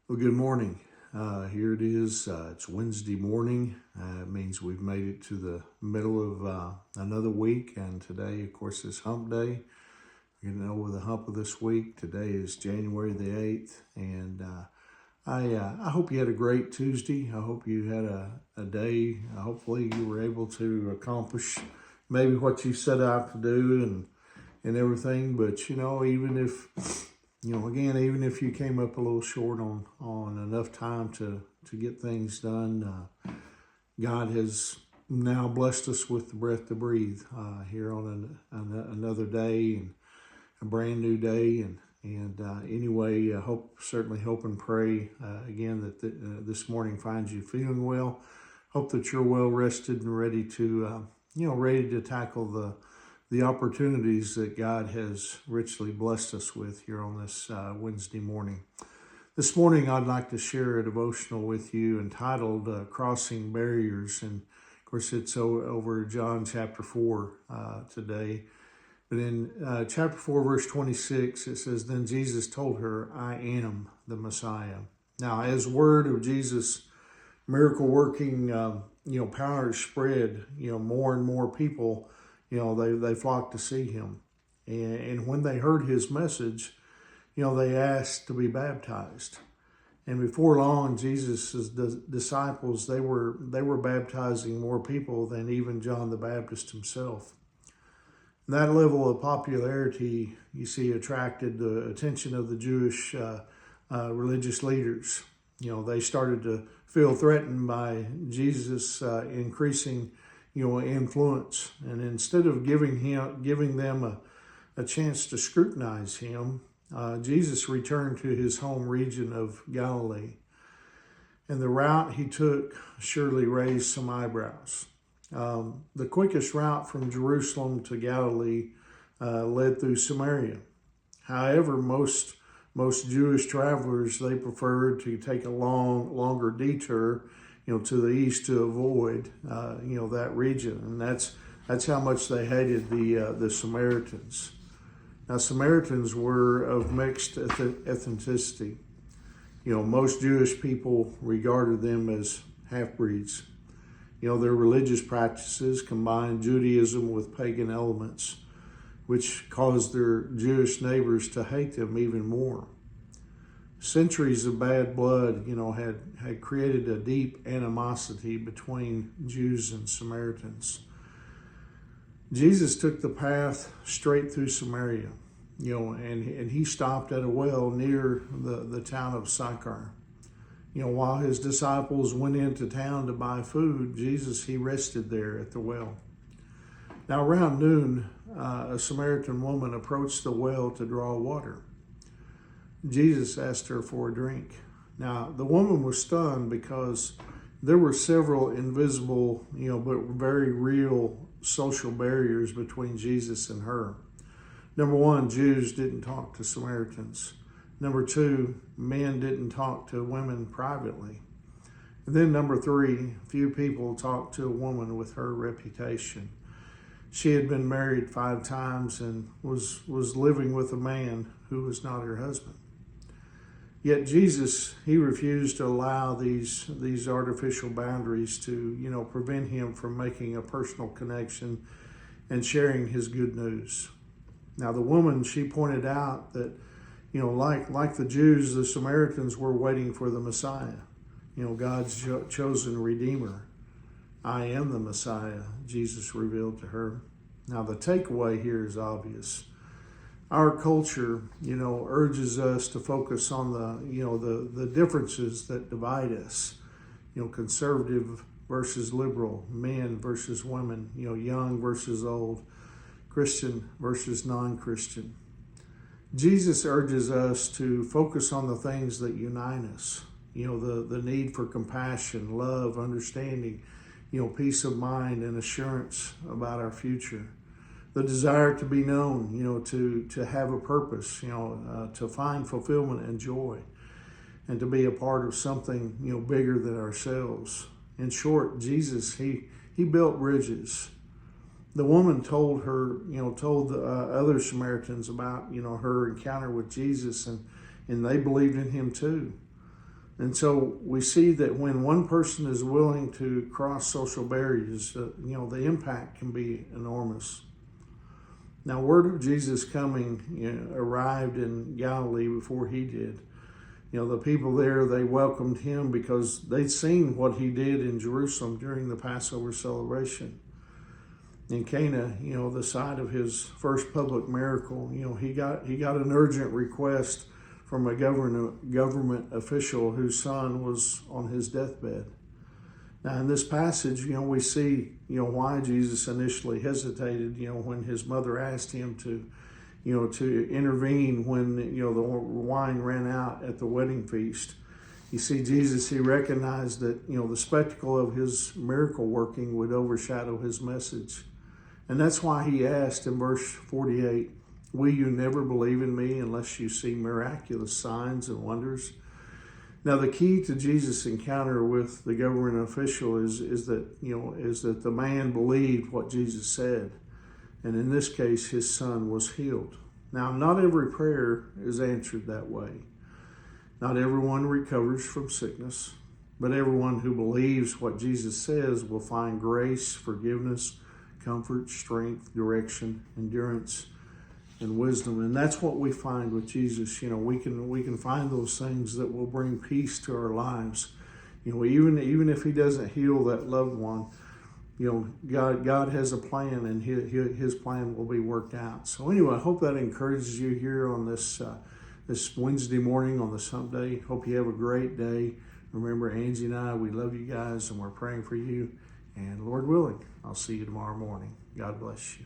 Well, good morning. Here it is. It's Wednesday morning. It means we've made it to the middle of another week. And today, of course, is hump day. We're getting over the hump of this week. Today is January the 8th. And I hope you had a great Tuesday. I hope you had a day. Hopefully you were able to accomplish maybe what you set out to do and everything. But, even if even if you came up a little short on enough time to get things done, God has now blessed us with the breath to breathe here on another day and a brand new day. And anyway, certainly hope and pray again that this morning finds you feeling well. Hope that you're well rested and ready to ready to tackle the opportunities that God has richly blessed us with here on this Wednesday morning. This morning, I'd like to share a devotional with you entitled Crossing Barriers. And of course, it's over John chapter 4 today. But in chapter 4, verse 26, it says, "Then Jesus told her, 'I am the Messiah.'" Now, as word of Jesus' miracle working, power spread, more and more people, they flocked to see him. And when they heard his message, they asked to be baptized. And before long, Jesus' disciples, they were baptizing more people than even John the Baptist himself. And that level of popularity, you see, attracted the attention of the Jewish religious leaders. They started to feel threatened by Jesus' increasing influence. And instead of giving them a chance to scrutinize him, Jesus returned to his home region of Galilee. And the route he took surely raised some eyebrows. The quickest route from Jerusalem to Galilee led through Samaria. However, most Jewish travelers, they preferred to take a longer detour to the east to avoid, that region. And that's how much they hated the Samaritans. Now, Samaritans were of mixed ethnicity. Most Jewish people regarded them as half-breeds. Their religious practices combined Judaism with pagan elements, which caused their Jewish neighbors to hate them even more. Centuries of bad blood, had created a deep animosity between Jews and Samaritans. Jesus took the path straight through Samaria, and he stopped at a well near the town of Sychar. While his disciples went into town to buy food, he rested there at the well. Now, around noon, a Samaritan woman approached the well to draw water. Jesus asked her for a drink. Now, the woman was stunned because there were several invisible, but very real social barriers between Jesus and her. Number one, Jews didn't talk to Samaritans. Number two, men didn't talk to women privately. And then number three, few people talked to a woman with her reputation. She had been married 5 times and was living with a man who was not her husband. Yet Jesus, he refused to allow these artificial boundaries to, prevent him from making a personal connection and sharing his good news. Now, the woman, she pointed out that, like the Jews, the Samaritans were waiting for the Messiah, God's chosen Redeemer. "I am the Messiah," Jesus revealed to her. Now, the takeaway here is obvious. Our culture, urges us to focus on the differences that divide us. Conservative versus liberal, men versus women, young versus old, Christian versus non-Christian. Jesus urges us to focus on the things that unite us. The need for compassion, love, understanding, peace of mind and assurance about our future. The desire to be known, to have a purpose, to find fulfillment and joy, and to be a part of something, bigger than ourselves. In short, Jesus, he built bridges. The woman told the other Samaritans about, her encounter with Jesus, and they believed in him too. And so we see that when one person is willing to cross social barriers, the impact can be enormous. Now, word of Jesus coming arrived in Galilee before he did. The people there, they welcomed him because they'd seen what he did in Jerusalem during the Passover celebration. In Cana, the site of his first public miracle, he got an urgent request from a government official whose son was on his deathbed. Now, in this passage, we see, why Jesus initially hesitated, when his mother asked him to intervene when, the wine ran out at the wedding feast. You see, Jesus, he recognized that, the spectacle of his miracle working would overshadow his message. And that's why he asked in verse 48, "Will you never believe in me unless you see miraculous signs and wonders?" Now, the key to Jesus' encounter with the government official is that the man believed what Jesus said. And in this case, his son was healed. Now, not every prayer is answered that way. Not everyone recovers from sickness, but everyone who believes what Jesus says will find grace, forgiveness, comfort, strength, direction, endurance, and wisdom. And that's what we find with Jesus. We can find those things that will bring peace to our lives. Even if he doesn't heal that loved one, God has a plan, and his plan will be worked out. So anyway, I hope that encourages you here on this Wednesday morning on this hump day. Hope you have a great day. Remember, Angie and I, we love you guys, and we're praying for you. And Lord willing, I'll see you tomorrow morning. God bless you.